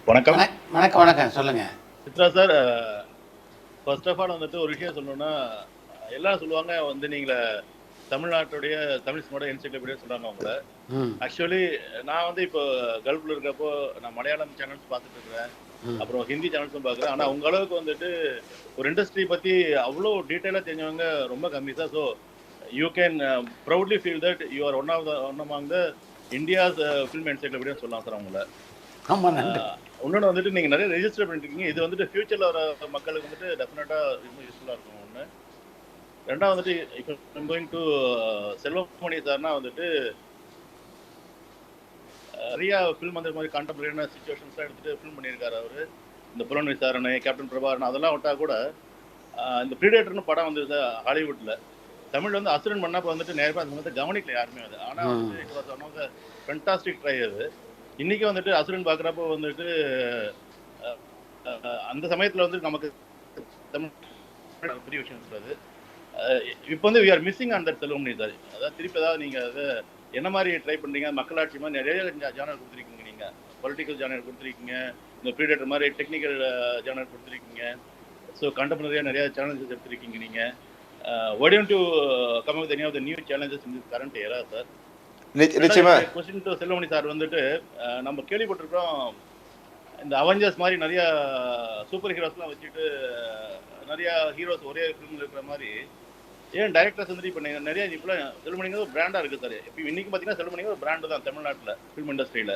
வணக்கம். வணக்கம் வணக்கம் சொல்லுங்கள் Chitra sir. First of all வந்துட்டு ஒரு விஷயம் சொல்லணும்னா, எல்லாரும் சொல்லுவாங்க வந்து தமிழ்நாட்டுடைய தமிழ் சினிமாவோட என்சைக்ளோபீடியா சொல்றாங்க அவங்கள. ஆக்சுவலி நான் வந்து இப்போ கல்ஃப்ல இருக்கப்போ நான் மலையாளம் சேனல்ஸ் பார்த்துட்டு இருக்கிறேன், அப்புறம் ஹிந்தி சேனல்ஸும் பார்க்குறேன். ஆனால் உங்க அளவுக்கு வந்துட்டு ஒரு இண்டஸ்ட்ரி பற்றி அவ்வளோ டீட்டெயிலாக தெரிஞ்சவங்க ரொம்ப கம்மி sir. So you can proudly feel that you are one among the India's film encyclopedia சொல்லலாம் சார் அவங்கள. இன்னொன்று வந்துட்டு நீங்கள் நிறைய ரெஜிஸ்டர் பண்ணிருக்கீங்க. இது வந்துட்டு ஃபியூச்சரில் வர மக்களுக்கு வந்துட்டு டெஃபினட்டாக ரொம்ப யூஸ்ஃபுல்லாக இருக்கும். ஒன்று. ரெண்டாவது வந்துட்டு இப்போ கோயிங் டு செல்வமணி சார்னா வந்துட்டு நிறையா ஃபில்ம் அந்த மாதிரி கான்டெம்பரரியான சுச்சுவேஷன்ஸ்லாம் எடுத்துகிட்டு ஃபில்ம் பண்ணியிருக்காரு அவர். இந்த புலன் விசாரணை, கேப்டன் பிரபாகரன் அதெல்லாம் விட்டா கூட இந்த ப்ரீடேட்டர்னு படம் வந்து ஹாலிவுட்டில் தமிழ் வந்து அசுரன் பண்ணப்போ வந்துட்டு நேரமாக அந்த மாதிரி கவனிக்கல யாருமே அது. ஆனால் வந்துட்டு it was one of the fantastic try அது. இன்னைக்கு வந்துட்டு அசுரன் பார்க்குறப்போ வந்துட்டு அந்த சமயத்தில் வந்து நமக்கு தமிழ் பெரிய விஷயம் சொல்றது. இப்போ வந்து we are missing on that Selvamani sir. அதாவது திருப்பி ஏதாவது நீங்கள் அதை என்ன மாதிரி ட்ரை பண்ணுறீங்க? மக்களாட்சி மாதிரி நிறைய ஜானர் கொடுத்துருக்கீங்க, நீங்கள் பொலிட்டிக்கல் ஜானர் கொடுத்துருக்கீங்க, இந்த ப்ரீடேட்டர் மாதிரி டெக்னிக்கல் ஜானர் கொடுத்துருக்கீங்க. ஸோ கண்டெம்பரரியாக நிறைய சேலஞ்சஸ் எடுத்துருக்கீங்க நீங்கள். why don't you come up with any of the new challenges in this current era sir? நிச்சயமா கொஸ்டின் டு செல்வமணி சார் வந்துட்டு நம்ம கேள்விப்பட்டிருக்கோம் இந்த அவெஞ்சர்ஸ் மாதிரி நிறைய சூப்பர் ஹீரோஸ்லாம் வச்சுட்டு நிறைய ஹீரோஸ் ஒரே ஃபிலிம்ல இருக்கிற மாதிரி ஏன் டைரக்டர்ஸ் வந்துட்டு இப்போ நிறைய இப்போலாம் செல்வமணிங்க ஒரு பிராண்டாக இருக்குது சார். இப்போ இன்னைக்கு பார்த்தீங்கன்னா செல்வமணிங்க ஒரு பிராண்டு தான் தமிழ்நாட்டில் ஃபிலிம் இண்டஸ்ட்ரியில்.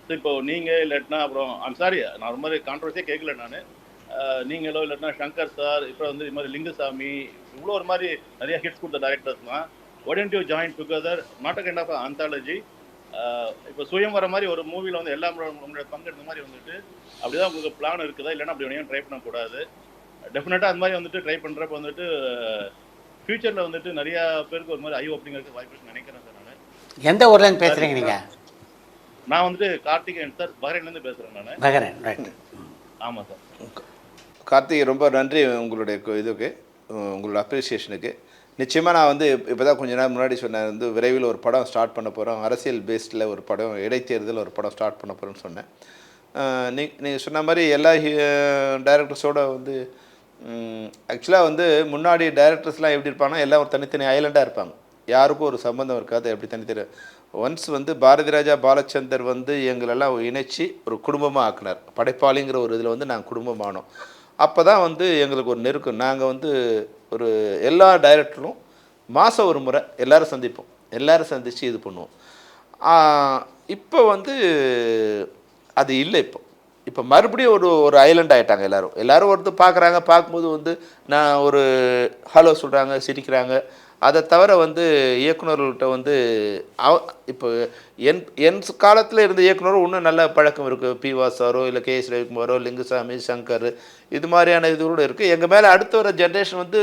ஸோ இப்போ நீங்கள் இல்லாட்டினா அப்புறம் ஐம் சாரி நான் ஒரு மாதிரி கான்ட்ரவர்சியாக கேட்கல நான். நீங்களோ இல்லாட்டினா சங்கர் சார், இப்போ வந்து இது மாதிரி லிங்குசாமி, இவ்வளோ ஒரு மாதிரி நிறைய ஹிட்ஸ் கொடுத்த டைரக்டர்ஸ்லாம் why don't you join together, not a kind of anthology? இப்போ சுயம் வர மாதிரி ஒரு மூவியில் வந்து எல்லா உங்களோட பங்கெடுத்த மாதிரி வந்துட்டு அப்படிதான் உங்களுக்கு பிளான் இருக்குதா? இல்லைன்னா அப்படி ஒன்றையும் ட்ரை பண்ணக்கூடாது. டெஃபினட்டாக அந்த மாதிரி வந்துட்டு ட்ரை பண்ணுறப்ப வந்துட்டு ஃபியூச்சரில் வந்துட்டு நிறைய பேருக்கு ஒரு மாதிரி ஐ ஓப்பனிங் இருக்க வாய்ப்பு இருக்குன்னு நினைக்கிறேன் சார். நான் எந்த ஊர்லேருந்து பேசுகிறீங்க நீங்கள்? நான் வந்துட்டு கார்த்திகேயன் சார், பஹ்ரைன்லேருந்து பேசுகிறேன் நான். Bahrain, right. ஆமாம் சார். கார்த்திக் ரொம்ப நன்றி உங்களுடைய இதுக்கு, உங்களோட அப்ரிசியேஷனுக்கு. நிச்சயமாக நான் வந்து இப்போ தான் கொஞ்ச நேரம் முன்னாடி சொன்னேன், வந்து விரைவில் ஒரு படம் ஸ்டார்ட் பண்ண போகிறோம், அரசியல் பேஸ்டில் ஒரு படம், இடைத்தேர்தல் ஒரு படம் ஸ்டார்ட் பண்ண போகிறோன்னு சொன்னேன். நீங்கள் சொன்ன மாதிரி எல்லா டைரக்டர்ஸோட வந்து ஆக்சுவலாக வந்து முன்னாடி டைரக்டர்ஸ்லாம் எப்படி இருப்பாங்கன்னா எல்லாம் ஒரு தனித்தனி ஐலண்டாக இருப்பாங்க, யாருக்கும் ஒரு சம்மந்தம் இருக்காது. எப்படி தனித்தனி ஒன்ஸ் வந்து பாரதி ராஜா பாலச்சந்தர் வந்து எங்களெல்லாம் இணைச்சி ஒரு குடும்பமாக ஆக்கினார். படைப்பாளிங்கிற ஒரு இதில் வந்து நாங்கள் குடும்பமானோம். அப்போ தான் வந்து எங்களுக்கு ஒரு நெருக்கம். நாங்கள் வந்து ஒரு எல்லா டைரக்டரும் மாதம் ஒரு முறை எல்லோரும் சந்திப்போம், எல்லோரும் சந்தித்து இது பண்ணுவோம். இப்போ வந்து அது இல்லை. இப்போ மறுபடியும் ஒரு ஐலண்ட் ஆகிட்டாங்க எல்லோரும் ஒருத்தர் பார்க்குறாங்க. பார்க்கும்போது வந்து நான் ஒரு ஹலோ சொல்கிறாங்க, சிரிக்கிறாங்க. அதை தவிர வந்து இயக்குநர்கள்கிட்ட வந்து இப்போ என் காலத்தில் இருந்த இயக்குனரும் இன்னும் நல்ல பழக்கம் இருக்குது. பி வாசாரோ இல்லை கே எஸ் ரவிக்குமாரோ, லிங்குசாமி, சங்கர், இது மாதிரியான இதுகளோடு இருக்குது. எங்கள் மேலே அடுத்த வர ஜென்ரேஷன் வந்து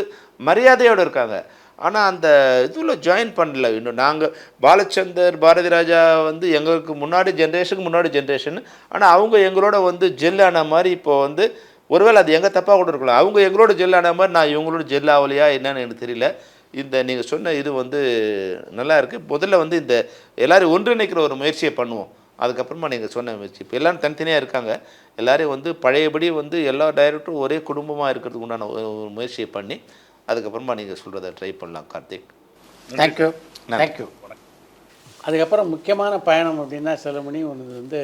மரியாதையோடு இருக்காங்க. ஆனால் அந்த இதில் ஜாயின் பண்ணல இன்னும். நாங்கள் பாலச்சந்தர், பாரதி ராஜா வந்து எங்களுக்கு முன்னாடி ஜென்ரேஷன். ஆனால் அவங்க எங்களோட வந்து ஜெல்லான மாதிரி இப்போது வந்து ஒருவேளை அது எங்கள் தப்பாக கூட இருக்கலாம். அவங்க எங்களோட ஜெல்லான மாதிரி நான் இவங்களோட ஜெல் ஆகலையா என்னன்னு எனக்கு தெரியல. இந்த நீங்கள் சொன்ன இது வந்து நல்லா இருக்குது. முதல்ல வந்து இந்த எல்லோரும் ஒன்றிணைக்கிற ஒரு முயற்சியை பண்ணுவோம். அதுக்கப்புறமா நீங்கள் சொன்ன முயற்சி, இப்போ எல்லோரும் தனித்தனியாக இருக்காங்க, எல்லோரையும் வந்து பழையபடி வந்து எல்லா டைரக்டரும் ஒரே குடும்பமாக இருக்கிறதுக்கு உண்டான ஒரு முயற்சியை பண்ணி அதுக்கப்புறமா நீங்கள் சொல்கிறத ட்ரை பண்ணலாம். கார்த்திக், தேங்க்யூ. அதுக்கப்புறம் முக்கியமான பயணம் அப்படின்னா செல்வமணி ஒன்று வந்து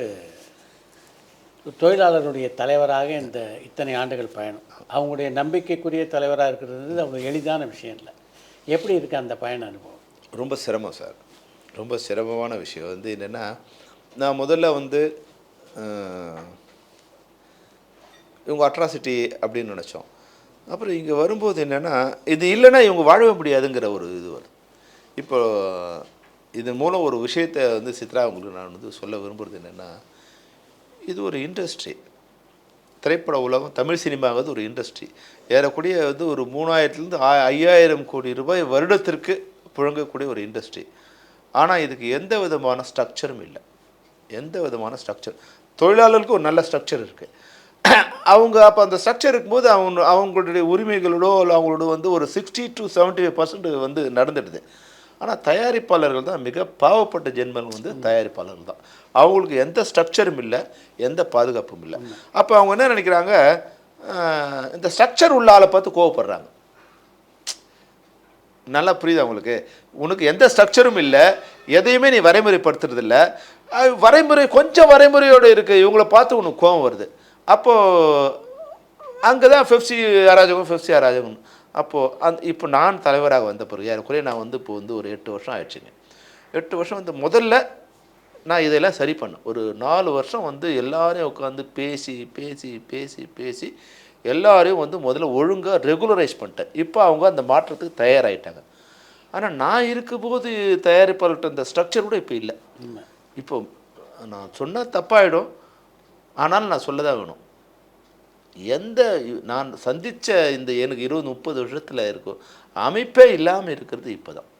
தொழிலாளருடைய தலைவராக இந்த இத்தனை ஆண்டுகள் பயணம். அவங்களுடைய நம்பிக்கைக்குரிய தலைவராக இருக்கிறது அவ்வளோ எளிதான விஷயம் இல்லை. எப்படி இருக்குது அந்த பயண அனுபவம்? ரொம்ப சிரமம் சார், ரொம்ப சிரமமான விஷயம். வந்து என்னென்னா, நான் முதல்ல வந்து இவங்க அட்ராசிட்டி அப்படின்னு நினச்சோம். அப்புறம் இங்கே வரும்போது என்னென்னா, இது இல்லைன்னா இவங்க வாழவே முடியாதுங்கிற ஒரு இது வருது. இப்போ இதன் மூலம் ஒரு விஷயத்தை வந்து சித்ரா உங்களுக்கு நான் வந்து சொல்ல விரும்புகிறது என்னென்னா, இது ஒரு இண்டஸ்ட்ரி. திரைப்பட உலகம், தமிழ் சினிமாங்கிறது ஒரு இண்டஸ்ட்ரி. ஏறக்கூடிய வந்து ஒரு 3000 5000 கோடி ரூபாய் வருடத்திற்கு புழங்கக்கூடிய ஒரு இண்டஸ்ட்ரி. ஆனால் இதுக்கு எந்த விதமான ஸ்ட்ரக்சரும் இல்லை, எந்த விதமான ஸ்ட்ரக்சர். தொழிலாளர்களுக்கு ஒரு நல்ல ஸ்ட்ரக்சர் இருக்குது. அவங்க அப்போ அந்த ஸ்ட்ரக்சர் இருக்கும்போது அவங்களுடைய உரிமைகளோட இல்லை அவங்களோட வந்து ஒரு 60 to 75% வந்து நடந்துடுது. ஆனால் தயாரிப்பாளர்கள் தான் மிக பாவப்பட்ட ஜென்மங்கள் வந்து தயாரிப்பாளர்கள் தான். அவங்களுக்கு எந்த ஸ்ட்ரக்சரும் இல்லை, எந்த பாதுகாப்பும் இல்லை. அப்போ அவங்க என்ன நினைக்கிறாங்க, இந்த ஸ்ட்ரக்சர் உள்ள ஆளை பார்த்து கோவப்படுறாங்க. நல்லா புரியுது அவங்களுக்கு? உனக்கு எந்த ஸ்ட்ரக்சரும் இல்லை, எதையுமே நீ வரைமுறைப்படுத்துறது இல்லை, வரைமுறை கொஞ்சம் வரைமுறையோடு இருக்குது, இவங்களை பார்த்து உனக்கு கோவம் வருது. அப்போது அங்கே தான் பெப்சி அராஜகம். அப்போது இப்போ நான் தலைவராக வந்த பிறகு யாருக்குறைய நான் வந்து இப்போ வந்து ஒரு 8 வருஷம் ஆயிடுச்சுங்க. 8 வருஷம் வந்து முதல்ல நான் இதெல்லாம் சரி பண்ணேன். ஒரு 4 வருஷம் வந்து எல்லாரையும் உட்காந்து பேசி எல்லாரையும் வந்து முதல்ல ஒழுங்காக ரெகுலரைஸ் பண்ணிட்டேன். இப்போ அவங்க அந்த மாற்றத்துக்கு தயாராகிட்டாங்க. ஆனால் நான் இருக்கும்போது தயாரிப்பாளர்கிட்ட இந்த ஸ்ட்ரக்சர் கூட இப்போ இல்லை. இப்போ நான் சொன்னால் தப்பாயிடும், ஆனாலும் நான் சொல்ல தான் வேணும். நான் சந்தித்த இந்த எனக்கு 20-30 வருஷத்தில் இருக்கும் அமைப்பே இல்லாமல் இருக்கிறது இப்போ தான்.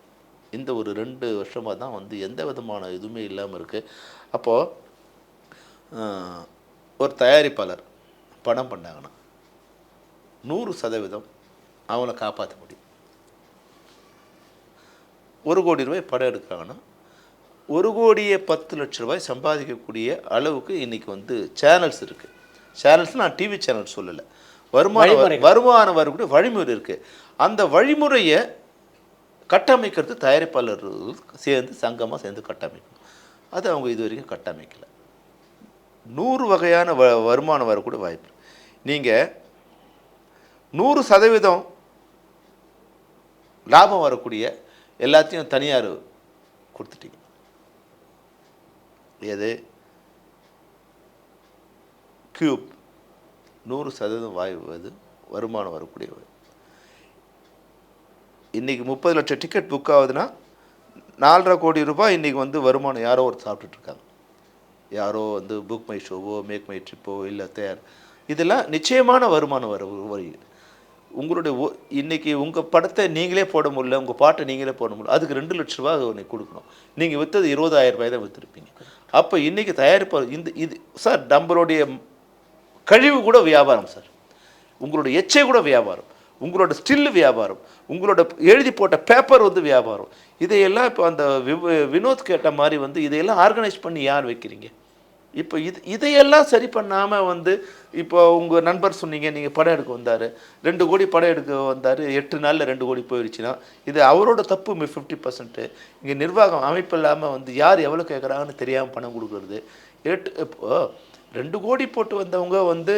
இந்த ஒரு 2 வருஷமாக தான் வந்து எந்த விதமான இதுவுமே இல்லாமல் இருக்குது. அப்போது ஒரு தயாரிப்பாளர் படம் பண்ணாங்கன்னா 100% அவங்கள காப்பாற்ற முடியும். 1 கோடி ரூபாய் படம் எடுக்கிறாங்கன்னா 1,10,00,000 ரூபாய் சம்பாதிக்கக்கூடிய அளவுக்கு இன்றைக்கி வந்து சேனல்ஸ் இருக்குது. சேனல்ஸ் நான் டிவி சேனல் சொல்லலை, வருமானம் வரக்கூடிய வழிமுறை இருக்குது. அந்த வழிமுறையை கட்டமைக்கிறது தயாரிப்பாளர்கள் சேர்ந்து சங்கமாக சேர்ந்து கட்டமைக்கணும். அது அவங்க இது வரைக்கும் கட்டமைக்கலை. 100 வகையான வருமானம் வரக்கூடிய வாய்ப்பு. நீங்கள் 100% லாபம் வரக்கூடிய எல்லாத்தையும் தனியார் கொடுத்துட்டீங்க. எது கியூப் 100% வருமானம் வரக்கூடிய. இன்றைக்கி 30 லட்சம் டிக்கெட் புக் ஆகுதுன்னா 4.5 கோடி ரூபாய் இன்றைக்கி வந்து வருமானம் யாரோ ஒரு சாப்பிட்டுட்ருக்காங்க. யாரோ வந்து புக் மை ஷோவோ மேக் மை ட்ரிப்போ இல்லை தயார், இதெல்லாம் நிச்சயமான வருமானம் வரி. உங்களுடைய இன்றைக்கி உங்கள் படத்தை நீங்களே போட முடியல, உங்கள் பாட்டை நீங்களே போட முடியல, அதுக்கு 2 லட்ச ரூபா நீங்கள் கொடுக்கணும். நீங்கள் விற்றது 20,000 ரூபாய் தான் விற்றுருப்பீங்க. அப்போ இன்றைக்கி தயாரிப்பாளர் இது சார் நம்மளுடைய கழிவு கூட வியாபாரம் சார், உங்களோட எச்சை கூட வியாபாரம், உங்களோட ஸ்டில்லு வியாபாரம், உங்களோட எழுதி போட்ட பேப்பர் வந்து வியாபாரம். இதையெல்லாம் இப்போ அந்த வினோத் கேட்ட மாதிரி வந்து இதையெல்லாம் ஆர்கனைஸ் பண்ணி யார் வைக்கிறீங்க? இப்போ இதையெல்லாம் சரி பண்ணாமல் வந்து இப்போ உங்கள் நண்பர் சொன்னீங்க, நீங்கள் படம் எடுக்க வந்தார், 2 கோடி படம் எடுக்க வந்தார், 8 நாளில் 2 கோடி போயிடுச்சுன்னா இது அவரோட தப்பு 50%. இங்கே நிர்வாகம் அமைப்பு இல்லாமல் வந்து யார் எவ்வளோ கேட்குறாங்கன்னு தெரியாமல் பணம் கொடுக்குறது. இப்போது 2 கோடி போட்டு வந்தவங்க வந்து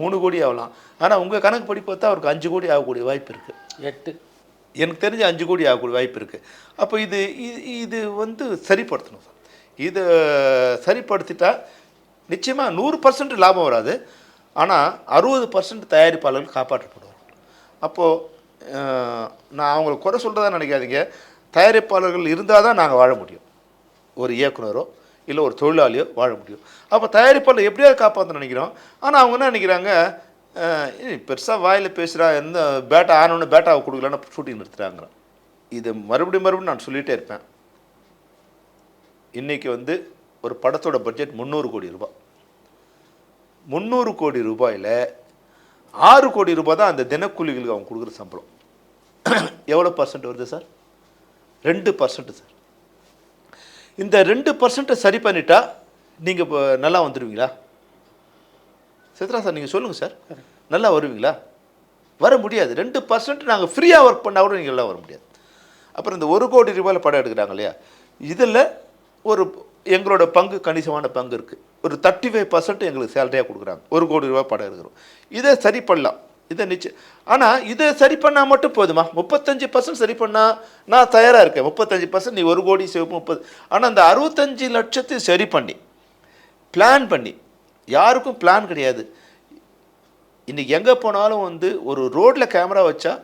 3 கோடி ஆகலாம், ஆனால் உங்கள் கணக்கு படி பார்த்தா அவருக்கு 5 கோடி ஆகக்கூடிய வாய்ப்பு இருக்குது. 8 எனக்கு தெரிஞ்சு 5 கோடி ஆகக்கூடிய வாய்ப்பு இருக்குது. அப்போ இது வந்து சரிப்படுத்தணும் சார். இதை சரிப்படுத்திட்டா நிச்சயமாக 100% லாபம் வராது, ஆனால் 60% தயாரிப்பாளர்கள் காப்பாற்றப்படுவாங்க. அப்போது நான் அவங்களை குறை சொல்கிறதா நினைக்காதீங்க, தயாரிப்பாளர்கள் இருந்தால் தான் நாங்கள் வாழ முடியும், ஒரு இயக்குனரோ இல்லை ஒரு தொழிலாளியோ வாழ முடியும். அப்போ தயாரிப்பாளர் எப்படியாவது காப்பாற்ற நினைக்கிறோம். ஆனால் அவங்க என்ன நினைக்கிறாங்க, பெருசாக வாயில் பேசுகிறா, எந்த பேட்டா ஆனோன்னு பேட்டாவை கொடுக்கலன்னு ஷூட்டிங் நிறுத்துகிறாங்க. இதை மறுபடியும் நான் சொல்லிகிட்டே இருப்பேன். இன்றைக்கி வந்து ஒரு படத்தோட பட்ஜெட் 300 கோடி ரூபாய். 300 கோடி ரூபாயில் 6 கோடி ரூபாய் தான் அந்த தினக்கூலிகளுக்கு அவங்க கொடுக்குற சம்பளம். எவ்வளோ % வருது சார்? 2% சார். இந்த 2% சரி பண்ணிட்டா நீங்கள் இப்போ நல்லா வந்துடுவீங்களா? சித்ரா சார் நீங்கள் சொல்லுங்கள் சார், நல்லா வருவீங்களா? வர முடியாது. 2% நாங்கள் ஃப்ரீயாக ஒர்க் பண்ணால் கூட நீங்கள் எல்லாம் வர முடியாது. அப்புறம் இந்த 1 கோடி ரூபாயில் படம் எடுக்கிறாங்க இல்லையா, இதில் ஒரு எங்களோட பங்கு கணிசமான பங்கு இருக்குது. ஒரு 35% எங்களுக்கு சேலரியாக கொடுக்குறாங்க. 1 கோடி ரூபாய் படம் எடுக்கிறோம். இதை சரி பண்ணலாம், இதை நிச்சயம். ஆனால் இதை சரி பண்ணால் மட்டும் போதுமா? 35% சரி பண்ணால் நான் தயாராக இருக்கேன். 35% நீ 1 கோடி சேவ் 30. ஆனால் அந்த 65 லட்சத்தையும் சரி பண்ணி பிளான் பண்ணி, யாருக்கும் பிளான் கிடையாது. இன்றைக்கி எங்கே போனாலும் வந்து ஒரு ரோட்டில் கேமரா வச்சா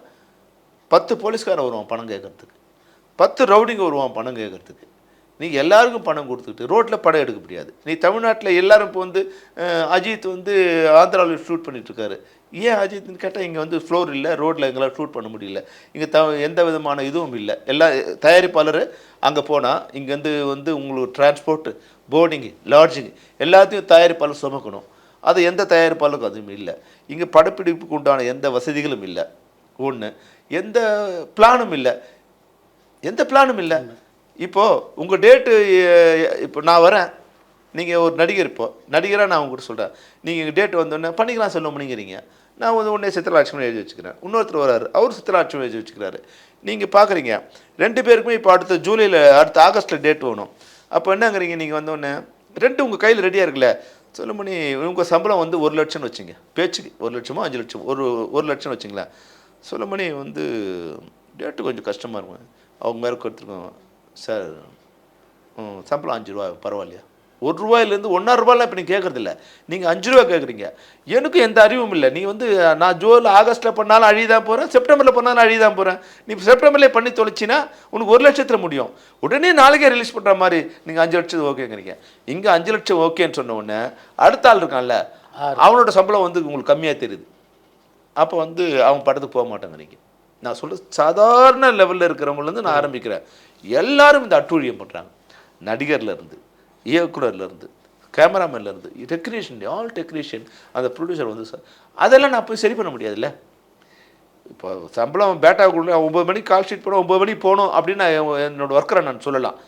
10 போலீஸ்காரன் வருவான் பணம் கேட்குறதுக்கு, 10 ரவுடிங்க வருவான் பணம் கேட்குறதுக்கு. நீங்கள் எல்லாருக்கும் பணம் கொடுத்துக்கிட்டு ரோட்டில் படம் எடுக்க முடியாது. நீ தமிழ்நாட்டில் எல்லோரும் இப்போ வந்து அஜித் வந்து ஆந்திராவில் ஷூட் பண்ணிகிட்ருக்காரு. ஏன் அஜித்னு கேட்டால் இங்கே வந்து ஃப்ளோர் இல்லை, ரோட்டில் எங்களால் ஷூட் பண்ண முடியல, இங்கே எந்த விதமான இதுவும் இல்லை. எல்லா தயாரிப்பாளர் அங்கே போனால் இங்கேருந்து வந்து உங்களுக்கு டிரான்ஸ்போர்ட்டு, போர்டிங்கு, லாட்ஜிங்கு எல்லாத்தையும் தயாரிப்பாளர் சுமக்கணும். அது எந்த தயாரிப்பாளருக்கும் அதுவும் இல்லை. இங்கே படப்பிடிப்புக்கு உண்டான எந்த வசதிகளும் இல்லை. ஒன்று, எந்த பிளானும் இல்லை. எந்த பிளானும் இல்லை. இப்போது உங்கள் டேட்டு இப்போ நான் வரேன், நீங்கள் ஒரு நடிகர், இப்போ நடிகராக நான் உங்கள்கிட்ட சொல்கிறேன், நீங்கள் எங்கள் டேட் வந்தோடனே பண்ணிக்கலாம் செல்வமணிங்கிறீங்க. நான் வந்து உடனே சித்திரலட்சுமி எழுதி வச்சுக்கிறேன். இன்னொருத்தர் வராரு, அவர் சித்திரலட்சுமி எழுதி வச்சுக்கிறாரு. நீங்கள் பார்க்குறீங்க 2 பேருக்குமே இப்போ அடுத்த ஜூலையில் அடுத்த ஆகஸ்ட்டில் டேட் வேணும். அப்போ என்னங்கிறீங்க, நீங்கள் வந்தோடனே 2 உங்கள் கையில் ரெடியாக இருக்குல்ல. செல்வமணி உங்கள் சம்பளம் வந்து 1 லட்சம்னு வச்சுங்க, பேச்சுக்கு 1 லட்சமோ 5 லட்சம், 1 லட்சம்னு வச்சுங்களேன். செல்வமணி வந்து டேட்டு கொஞ்சம் கஷ்டமாக இருக்கும். அவங்க மேலே கொடுத்துருக்கோம் சார், சம்பளம் 5 ரூபா பரவாயில்லையா? 1 ரூபாயிலேருந்து 1.5 ரூபாய்லாம் இப்போ நீங்கள் கேட்குறதில்ல, நீங்கள் 5 ரூபா கேட்குறீங்க. எனக்கும் எந்த அறிவும் இல்லை. நீ வந்து நான் ஆகஸ்ட்டில் பண்ணாலும் அழிதான் போகிறேன், செப்டம்பரில் பண்ணாலும் அழிதான் போகிறேன். நீ இப்போ செப்டம்பர்லேயே பண்ணி தொலைச்சின்னா உனக்கு 1 லட்சத்தில் முடியும். உடனே நாளைக்கே ரிலீஸ் பண்ணுற மாதிரி நீங்கள் 5 லட்சம் ஓகேங்கிறீங்க. இங்கே 5 லட்சம் ஓகேன்னு சொன்ன உடனே அடுத்த ஆள் இருக்கான்ல, அவனோட சம்பளம் வந்து உங்களுக்கு கம்மியாக தெரியுது. அப்போ வந்து அவன் படத்துக்கு போக மாட்டேங்கிறீங்க. நான் சொல்ல சாதாரண லெவலில் இருக்கிறவங்கலேருந்து நான் ஆரம்பிக்கிறேன். எல்லாரும் இந்த அட்டூழியம் பண்ணுறாங்க. நடிகர்லேருந்து, இயக்குனர்லேருந்து, கேமராமேன்லேருந்து, டெக்னீஷியன், ஆல் டெக்னீஷியன், அந்த ப்ரொடியூசர் வந்து சார் அதெல்லாம் நான் போய் சரி பண்ண முடியாதுல்ல. இப்போ சம்பளம் பேட்டாவுக்குள்ள 9 மணிக்கு கால் ஷீட் போனோம், 9 மணிக்கு போகணும் அப்படின்னு நான் என்னோடய ஒர்க்கரை நான் சொல்லலாம்.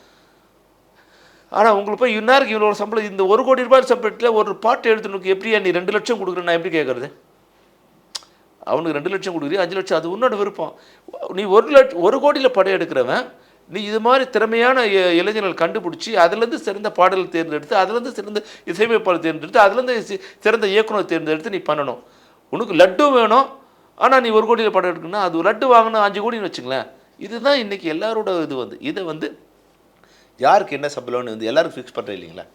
ஆனால் உங்களுக்கு போய் இன்னாருக்கு இவனோட சம்பளம் இந்த 1 கோடி ரூபாய் சம்பளத்தில் ஒரு பாட்டு எழுத்துனுக்கு எப்படியா நீ 2 லட்சம் கொடுக்குறேன் நான் எப்படி கேட்குறது? அவனுக்கு 2 லட்சம் கொடுக்குறீங்க, 5 லட்சம் அது உன்னோட விருப்பம். நீ 1 கோடியில் படம் எடுக்கிறவன், நீ இது மாதிரி திறமையான இளைஞர்கள் கண்டுபிடிச்சி அதுலேருந்து சிறந்த பாடல் தேர்ந்தெடுத்து, அதுலேருந்து சிறந்த இசையமைப்பாளர் தேர்ந்தெடுத்து, அதுலேருந்து சிறந்த இயக்குனர் தேர்ந்தெடுத்து நீ பண்ணணும். உனக்கு லட்டு வேணும், ஆனால் நீ 1 கோடியில் படம் எடுக்கணும்னா அது லட்டு வாங்கணும் 5 கோடின்னு வச்சுங்களேன். இதுதான் இன்றைக்கி எல்லாரோட இது வந்து இதை வந்து யாருக்கு என்ன சம்பளம்னு வந்து எல்லாருக்கும் ஃபிக்ஸ் பண்ணுறேன் இல்லைங்களா?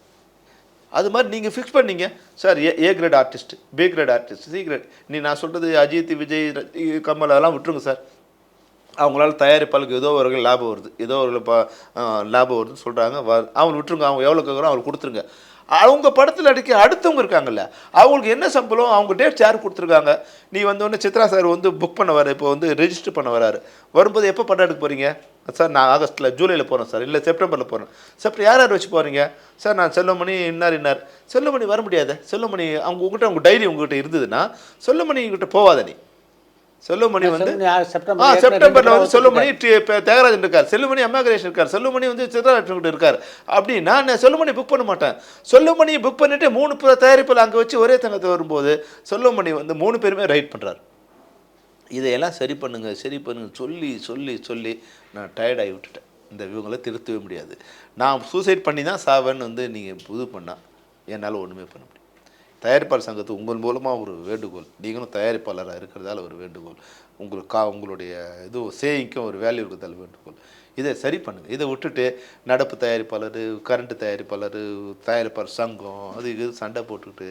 அது மாதிரி நீங்கள் ஃபிக்ஸ் பண்ணீங்க sir. A grade artist, B grade artist, C grade. நான் சொல்கிறது அஜித், விஜய், கமல் அதெல்லாம் விட்டுருங்க சார். அவங்களால தயாரிப்பாளுக்கு ஏதோ ஒரு லாபம் வருது, ஏதோ ஒரு லாபம் வருதுன்னு சொல்கிறாங்க. அவங்க விட்டுருங்க, அவங்க எவ்வளோ கேட்குறோம் அவங்களுக்கு கொடுத்துருங்க. அவங்க படத்தில் அடிக்க அடுத்தவங்க இருக்காங்கல்ல, அவங்களுக்கு என்ன சம்பளம், அவங்க டேட்ஸ் யார் கொடுத்துருக்காங்க. நீ வந்தோடனே சித்ரா சார் வந்து புக் பண்ண வர, இப்போ வந்து ரெஜிஸ்டர் பண்ண வராரு. வரும்போது எப்போ படம் எடுக்க போகிறீங்க சார்? நான் ஆகஸ்ட்டில் ஜூலையில் போகிறேன் சார், இல்லை செப்டம்பரில் போகிறேன். யார் யார் வச்சு போகிறீங்க சார்? நான் செல்வமணி இன்னார். செல்வமணி வர முடியாது. செல்வமணி அவங்க உங்கள்கிட்ட உங்கள் டைரி உங்கள்கிட்ட இருந்ததுன்னா செல்வமணி உங்கள்கிட்ட போவாத. நீ செல்வமணி வந்து செப்டம்பரில் வந்து செல்வமணி தியாகராஜன் இருக்கார், செல்வமணி அம்மாகரேஷன் இருக்கார், செல்வமணி வந்து சித்ராலட்சுமி இருக்கார் அப்படின்னா நான் செல்வமணி புக் பண்ண மாட்டேன். செல்வமணியை புக் பண்ணிவிட்டு 3 தயாரிப்பில் அங்கே வச்சு ஒரே தங்கத்தை வரும்போது செல்வமணி வந்து 3 பேருமே ரைட் பண்ணுறாரு. இதையெல்லாம் சரி பண்ணுங்க சொல்லி சொல்லி சொல்லி நான் டயர்டாகி விட்டுட்டேன். இந்த இவங்களை திருத்தவே முடியாது. நான் சூசைட் பண்ணி தான் சாவேன்னு வந்து நீங்கள் இது பண்ணால் என்னால் ஒன்றுமே பண்ண முடியும். தயாரிப்பாளர் சங்கத்து உங்கள் மூலமாக ஒரு வேண்டுகோள், நீங்களும் தயாரிப்பாளராக இருக்கிறதால ஒரு வேண்டுகோள், உங்களுடைய இது சேயிங்க்கும் ஒரு வேல்யூ இருக்கிறதால வேண்டுகோள். இதை சரி பண்ணுங்கள். இதை விட்டுட்டு நடப்பு தயாரிப்பாளர், கரண்ட் தயாரிப்பாளர் சங்கம் அது இது சண்டை போட்டுக்கிட்டு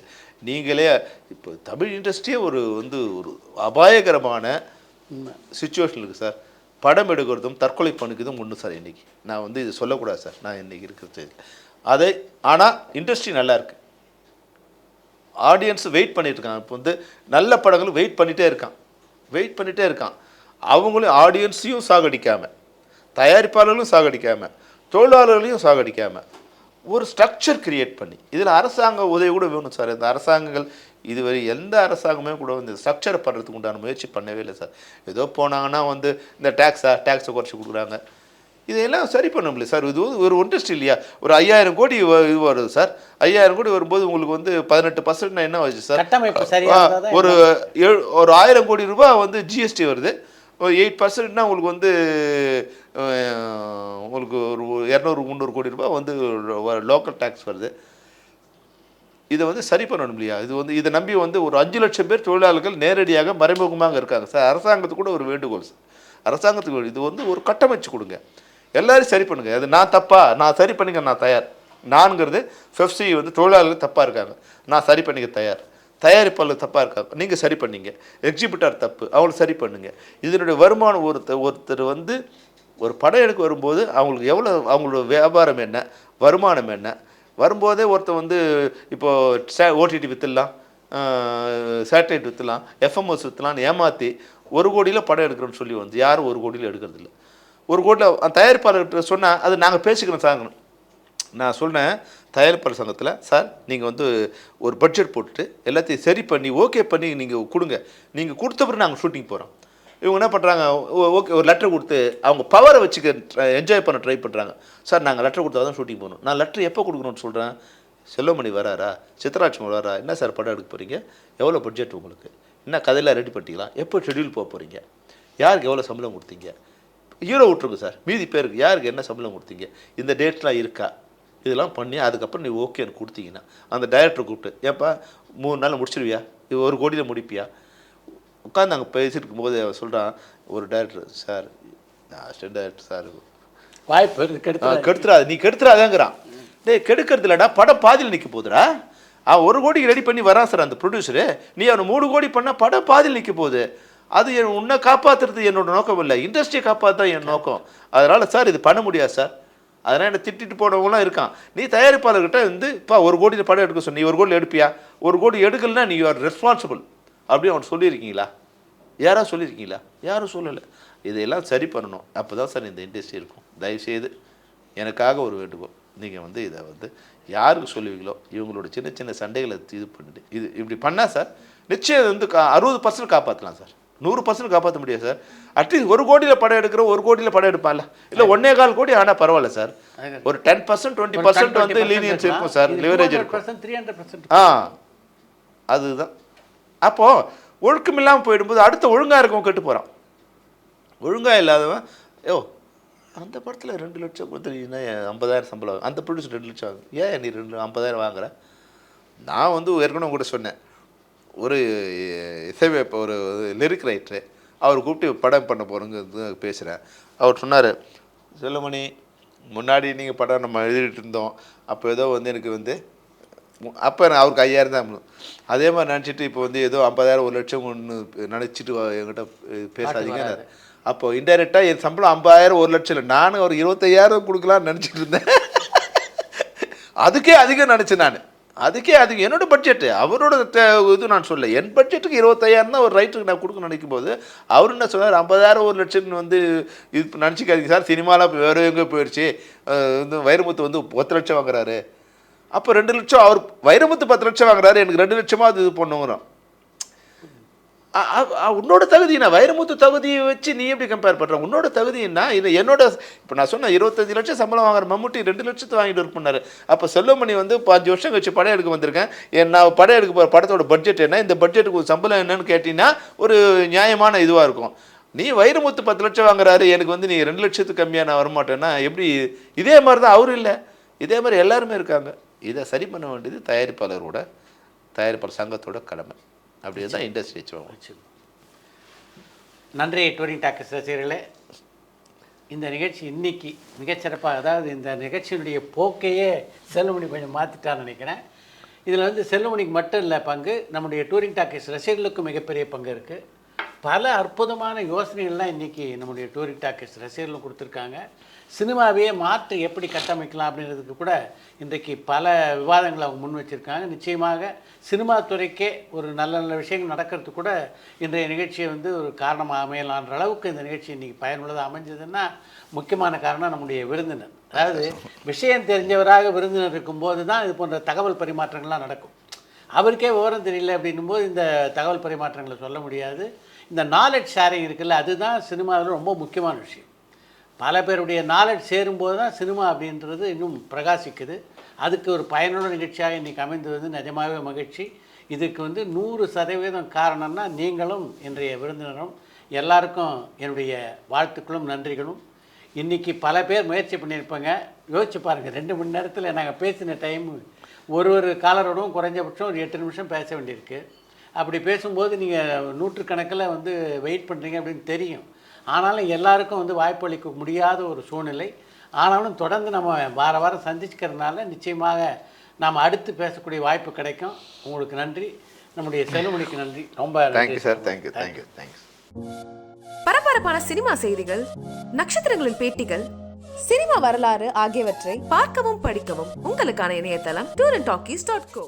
நீங்களே இப்போ தமிழ் இண்டஸ்ட்ரியே ஒரு அபாயகரமான சுச்சுவேஷன் இருக்குது சார். படம் எடுக்கிறதும் தற்கொலை பண்ணிக்கிறதும் ஒன்று சார். இன்றைக்கி நான் வந்து இது சொல்லக்கூடாது சார், நான் இன்றைக்கி இருக்கிறது அதை. ஆனால் இண்டஸ்ட்ரி நல்லா இருக்குது, ஆடியன்ஸ் வெயிட் பண்ணிட்டு இருக்காங்க. இப்போ வந்து நல்ல படங்களும் வெயிட் பண்ணிகிட்டே இருக்கான். அவங்களும் ஆடியன்ஸையும் சாகடிக்காமல், தயாரிப்பாளர்களும் சாகடிக்காமல், தொழிலாளர்களையும் சாகடிக்காமல் ஒரு ஸ்ட்ரக்சர் கிரியேட் பண்ணி, இதில் அரசாங்க உதவி கூட வேணும் சார். இந்த அரசாங்கங்கள் இதுவரை எந்த அரசாங்கமே கூட இந்த ஸ்ட்ரக்சரை பண்ணுறதுக்கு உண்டான முயற்சி பண்ணவே இல்லை சார். ஏதோ போனாங்கன்னா வந்து இந்த டேக்ஸை குறைச்சி கொடுக்குறாங்க. இதையெல்லாம் சரி பண்ண முடியல சார். இது ஒரு இன்ட்ரெஸ்ட் இல்லையா? ஒரு 5000 கோடி இது வருது சார். 5000 கோடி வரும்போது உங்களுக்கு வந்து 18% என்ன ஆச்சு சார்? ஒரு 1000 கோடி ரூபாய் வந்து ஜிஎஸ்டி வருது. ஒரு 8%னா உங்களுக்கு வந்து உங்களுக்கு ஒரு 200-300 கோடி ரூபாய் வந்து லோக்கல் டேக்ஸ் வருது. இதை வந்து சரி பண்ணணும் இல்லையா? இது வந்து இதை நம்பி வந்து ஒரு 5 லட்சம் பேர் தொழிலாளர்கள் நேரடியாக மறைமுகமாக இருக்காங்க சார். அரசாங்கத்துக்கு கூட ஒரு வேண்டுகோள் சார். அரசாங்கத்துக்கு இது வந்து ஒரு கட்டமைச்சு கொடுங்க, எல்லாரும் சரி பண்ணுங்கள். அது நான் தப்பா, நான் சரி பண்ணிக்க நான் தயார். நான்கிறது பெப்சி வந்து தொழிலாளர்கள் தப்பாக இருக்காங்க, நான் சரி பண்ணிக்க தயார். தயாரிப்பாளர் தப்பாக இருக்காங்க, நீங்கள் சரி பண்ணிங்க. எக்ஸிபிட்டார் தப்பு, அவங்கள சரி பண்ணுங்கள். இதனுடைய வருமானம் ஒருத்தர் வந்து ஒரு படம் எடுக்க வரும்போது அவங்களுக்கு எவ்வளோ, அவங்களோட வியாபாரம் என்ன, வருமானம் என்ன, வரும்போதே ஒருத்தர் வந்து இப்போது ஓடிடி விற்றுலாம், சேட்டலைட் விற்றுலாம், எஃப்எம்எஸ் விற்றுலான்னு ஏமாற்றி 1 கோடியில் படம் எடுக்கிறோன்னு சொல்லி வந்து யாரும் 1 கோடியில் எடுக்கிறதில்ல. 1 கோடியில் தயாரிப்பாளர்கிட்ட சொன்னால் அது நாங்கள் பேசிக்கிறோம் சாங்கணும். நான் சொன்னேன் தயாரிப்பாளர் சங்கத்தில், சார் நீங்கள் வந்து ஒரு பட்ஜெட் போட்டுட்டு எல்லாத்தையும் சரி பண்ணி ஓகே பண்ணி நீங்கள் கொடுங்க. நீங்கள் கொடுத்த பிறகு நாங்கள் ஷூட்டிங் போகிறோம். இவங்க என்ன பண்ணுறாங்க, ஓகே ஒரு லெட்டர் கொடுத்து அவங்க பவரை வச்சுக்க என்ஜாய் பண்ண ட்ரை பண்ணுறாங்க. சார் நாங்கள் லெட்டர் கொடுத்தா தான் ஷூட்டிங் போகணும். நான் லெட்டர் எப்போ கொடுக்கணும்னு சொல்கிறேன். செல்வமணி வராரா, சித்ராட்சம் வராரா, என்ன சார் படம் எடுக்க போகிறீங்க, எவ்வளோ பட்ஜெட் உங்களுக்கு, என்ன கதையெல்லாம் ரெடி பண்ணிக்கலாம், எப்போ ஷெட்யூல் போக போகிறீங்க, யாருக்கு எவ்வளோ சம்பளம் கொடுத்தீங்க, ஹீரோ விட்ருங்க சார், மீதி பேருக்கு யாருக்கு என்ன சம்பளம் கொடுத்தீங்க, இந்த டேட்லாம் இருக்கா, இதெல்லாம் பண்ணி அதுக்கப்புறம் நீ ஓகேன்னு கொடுத்தீங்கன்னா அந்த டைரக்டரை கூப்பிட்டு, ஏப்பா 3 நாள் முடிச்சிருவியா, இது 1 கோடியில் முடிப்பியா, உட்காந்து அங்கே பேசிட்டு இருக்கும்போது அவன் சொல்கிறான் ஒரு director, sir assistant director sir வாய்ப்பு கெடுத்துறாது, நீ கெடுத்துறாதாங்கிறான். டேய் கெடுக்கிறது இல்லைடா, படம் பாதியில் நிற்க போகுதுடா. அவன் 1 கோடிக்கு ரெடி பண்ணி வரான் சார் அந்த ப்ரொடியூசரு, நீ அவனை 3 கோடி பண்ணால் படம் பாதியில் நிற்க போகுது. அது உன்னை காப்பாற்றுறது என்னோட நோக்கம் இல்லை, இண்டஸ்ட்ரியை காப்பாற்ற என் நோக்கம். அதனால் சார் இது பண்ண முடியாது சார். அதனால் என்னை திட்டிட்டு போனவங்களாம் இருக்கான். நீ தயாரிப்பாளர்கிட்ட வந்து இப்போ 1 கோடியில் படம் எடுக்க சொன்ன, நீ 1 கோடியில் எடுப்பியா, 1 கோடி எடுக்கலன்னா நீ ஆர் ரெஸ்பான்சிபிள் அப்படின்னு அவன் சொல்லியிருக்கீங்களா, யாராவது சொல்லியிருக்கீங்களா, யாரும் சொல்லலை. இதையெல்லாம் சரி பண்ணணும், அப்போ தான் சார் இந்த இண்டஸ்ட்ரி இருக்கும். தயவுசெய்து எனக்காக ஒரு வேண்டுகோள், நீங்கள் வந்து இதை வந்து யாருக்கு சொல்லுவீங்களோ இவங்களோட சின்ன சின்ன சண்டைகளை இது பண்ணிட்டு இது இப்படி பண்ணால் சார் நிச்சயம் வந்து 60% காப்பாற்றலாம் சார், 100% காப்பாற்ற முடியாது சார். அட்லீஸ்ட் 1 கோடியில் படம் எடுக்கிற 1 கோடியில் படம் எடுப்பான்ல, இல்லை 1.25 கோடி ஆனால் பரவாயில்ல சார், ஒரு 10% 20% வந்து லீனியன்ஸ் இருக்கும் சார், லிவரேஜ் இருக்கும். 300% அதுதான். அப்போது ஒழுக்கம் இல்லாமல் போயிடும்போது அடுத்த ஒழுங்காக இருக்கவன் கெட்டு போகிறான். ஒழுங்காக இல்லாதவன் அந்த படத்தில் 2 லட்சம் கொடுத்துருக்கீங்கன்னா 50,000 சம்பளம், அந்த ப்ரொடியூசர் 2 லட்சம் ஆகும், ஏன் நீ 50,000 வாங்குற. நான் வந்து ஏற்கனவே கூட சொன்னேன், ஒரு இப்போ ஒரு லிரிக் ரைட்டரு அவர் கூப்பிட்டு படம் பண்ண போகிறோங்கிறது பேசுகிறேன். அவர் சொன்னார், செல்வமணி முன்னாடி நீங்கள் படம் நம்ம எழுதிட்டு இருந்தோம், அப்போ ஏதோ வந்து எனக்கு வந்து அப்போ அவருக்கு 5,000 தான், அதே மாதிரி நினச்சிட்டு இப்போ வந்து ஏதோ 50,000 1 லட்சம் ஒன்று நினச்சிட்டு என்கிட்ட பேசாதீங்க. அப்போது இன்டைரக்டாக என் சம்பளம் 50,000 1 லட்சம் இல்லை, நானும் ஒரு 25,000 கொடுக்கலான்னு நினச்சிட்டு இருந்தேன். அதுக்கே அதிகம் நினச்சேன் நான், அதுக்கே அதிகம் என்னோட பட்ஜெட்டு, அவரோட இது நான் சொல்ல, என் பட்ஜெட்டுக்கு 25,000 தான் ஒரு ரைட்டுக்கு நான் கொடுக்க நினைக்கும் போது அவர் என்ன சொன்னார், 50,000 1 லட்சம்னு வந்து இது நினச்சிக்காதீங்க சார், சினிமாவில் வேறு எங்கே போயிடுச்சு, வந்து வைரமுத்து வந்து 10 லட்சம் வாங்குறாரு, அப்போ 2 லட்சம், அவர் வைரமுத்து 10 லட்சம் வாங்குறாரு, எனக்கு 2 லட்சமாக அது இது பண்ணுங்கிறோம். உன்னோட தகுதி என்ன, வைரமுத்து தகுதியை வச்சு நீ எப்படி கம்பேர் பண்ணுற, உன்னோட தகுதி என்ன, இது என்னோட. இப்போ நான் சொன்னேன் 25 லட்சம் சம்பளம் வாங்குற மம்முட்டி 2 லட்சத்தை வாங்கிட்டு ஒர்க் பண்ணார். அப்போ செல்வமணி வந்து 5 வருஷம் கழிச்சு படம் எடுக்க வந்திருக்கேன், நான் படம் எடுக்க போகிற படத்தோட பட்ஜெட் என்ன, இந்த பட்ஜெட்டுக்கு ஒரு சம்பளம் என்னன்னு கேட்டிங்கன்னா ஒரு நியாயமான இதுவாக இருக்கும். நீ வைரமுத்து 10 லட்சம் வாங்குறாரு, எனக்கு வந்து நீ 2 லட்சத்துக்கு கம்மியாக நான் வரமாட்டேன்னா எப்படி. இதே மாதிரி தான் அவரும் இல்லை, இதே மாதிரி எல்லாருமே இருக்காங்க. இதை சரி பண்ண வேண்டியது தயாரிப்பாளர் சங்கத்தோட கடமை. அப்படியே தான் இண்டஸ்ட்ரி வச்சு. நன்றி டூரிங் டாக்கீஸ் ரசிகர்களே. இந்த நிகழ்ச்சி இன்னைக்கு மிகச்சிறப்பாக, அதாவது இந்த நிகழ்ச்சியினுடைய போக்கையே செல்வமணி கொஞ்சம் மாற்றிட்டான்னு நினைக்கிறேன். இதில் வந்து செல்வமணிக்கு மட்டும் இல்லை பங்கு, நம்முடைய டூரிங் டாக்கீஸ் ரசிகர்களுக்கும் மிகப்பெரிய பங்கு இருக்குது. பல அற்புதமான யோசனைகள்லாம் இன்றைக்கி நம்முடைய டூரிங் டாக்கீஸ் ரசிகர்களும் கொடுத்துருக்காங்க. சினிமாவையே மாற்று எப்படி கட்டமைக்கலாம் அப்படின்றதுக்கு கூட இன்றைக்கு பல விவாதங்களை அவங்க முன் வச்சுருக்காங்க. நிச்சயமாக சினிமா துறைக்கே ஒரு நல்ல நல்ல விஷயங்கள் நடக்கிறதுக்கு கூட இன்றைய நிகழ்ச்சியை வந்து ஒரு காரணமாக அமையலான்ற அளவுக்கு இந்த நிகழ்ச்சி இன்றைக்கி பயனுள்ளதாக அமைஞ்சதுன்னா முக்கியமான காரணம் நம்முடைய விருந்தினர். அதாவது விஷயம் தெரிஞ்சவராக விருந்தினர் இருக்கும்போது தான் இது போன்ற தகவல் பரிமாற்றங்கள்லாம் நடக்கும். அவருக்கே விவரம் தெரியல அப்படின்னும்போது இந்த தகவல் பரிமாற்றங்களை சொல்ல முடியாது. இந்த நாலேஜ் ஷேரிங் இருக்குல்ல, அதுதான் சினிமாவில் ரொம்ப முக்கியமான விஷயம். பல பேருடைய நாலேஜ் சேரும்போது தான் சினிமா அப்படின்றது இன்னும் பிரகாசிக்குது. அதுக்கு ஒரு பயனுள்ள நிகழ்ச்சியாக இன்றைக்கி அமைந்தது வந்து நிஜமாகவே மகிழ்ச்சி. இதுக்கு வந்து 100% காரணம்னா நீங்களும் இன்றைய விருந்தினரும். எல்லாருக்கும் என்னுடைய வாழ்த்துக்களும் நன்றிகளும். இன்றைக்கி பல பேர் முயற்சி பண்ணியிருப்பாங்க. யோசிச்சு பாருங்கள், 2 மணி நேரத்தில் நாங்கள் பேசின டைமு ஒரு காலரோடும் குறைஞ்சபட்சம் ஒரு 8 நிமிஷம் பேச வேண்டியிருக்கு. அப்படி பேசும்போது நீங்கள் நூற்றுக்கணக்கில் வந்து வெயிட் பண்ணுறீங்க அப்படின்னு தெரியும். ஆனாலும் எல்லாருக்கும் வந்து வாய்ப்பளிக்க முடியாத ஒரு சூழ்நிலை. ஆனாலும் தொடர்ந்து நம்ம வாரம் சந்திச்சுக்கிறதுனால நிச்சயமாக நாம் அடுத்து பேசக்கூடிய வாய்ப்பு கிடைக்கும். உங்களுக்கு நன்றி. நம்முடைய செல்வமணிக்கு நன்றி. ரொம்ப தேங்க்யூ சார். தேங்க்யூ. பரபரப்பான சினிமா செய்திகள், நட்சத்திரங்களின் பேட்டிகள், சினிமா வரலாறு ஆகியவற்றை பார்க்கவும் படிக்கவும் உங்களுக்கான இணையதளம் tourantalkies.co.